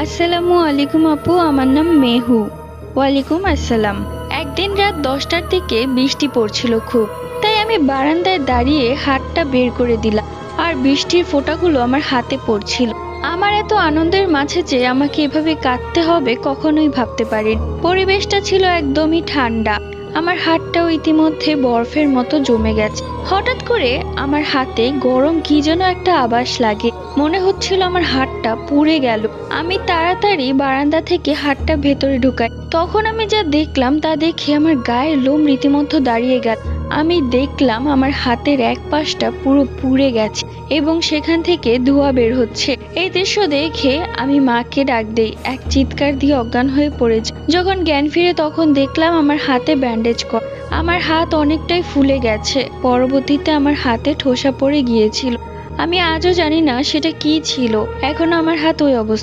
আসসালামু আলাইকুম আপু, আমার নাম মেহু। ওয়ালাইকুম আসসালাম। একদিন রাত 10টার দিকে বৃষ্টি পড়ছিল খুব, তাই আমি বারান্দায় দাঁড়িয়ে হাতটা বের করে দিলাম, আর বৃষ্টির ফোঁটাগুলো আমার হাতে পড়ছিল। আমার এত আনন্দের মাঝে যে আমাকে এভাবে কাঁদতে হবে কখনোই ভাবতে পারিনি। পরিবেশটা ছিল একদমই ঠান্ডা, আমার হাতটাও ইতিমধ্যে বরফের মতো জমে গেছে। হঠাৎ করে আমার হাতে গরম কি যেন একটা আভাস লাগে, মনে হচ্ছিল আমার হাতটা পুড়ে গেল। আমি তাড়াতাড়ি বারান্দা থেকে হাতটা ভেতরে ঢুকাই। তখন আমি যা দেখলাম তা দেখে আমার গায়ের লোম রীতিমতো দাঁড়িয়ে গেল। আমি দেখলাম আমার হাতের এক পাশটা পুরো পুড়ে গেছে এবং সেখান থেকে ধোঁয়া বের হচ্ছে। এই দৃশ্য দেখে আমি মাকে ডাক দেই, এক চিৎকার দিয়ে অজ্ঞান হয়ে পড়েছে। যখন জ্ঞান ফিরে তখন দেখলাম আমার হাতে ব্যান্ডেজ করা। আমার হাত অনেকটাই ফুলে গেছে, পরবর্তীতে আমার হাতে ঠোসা পড়ে গিয়েছিল। আমি আজও জানি না সেটা কি ছিল, এখনো আমার হাত ওই অবস্থা।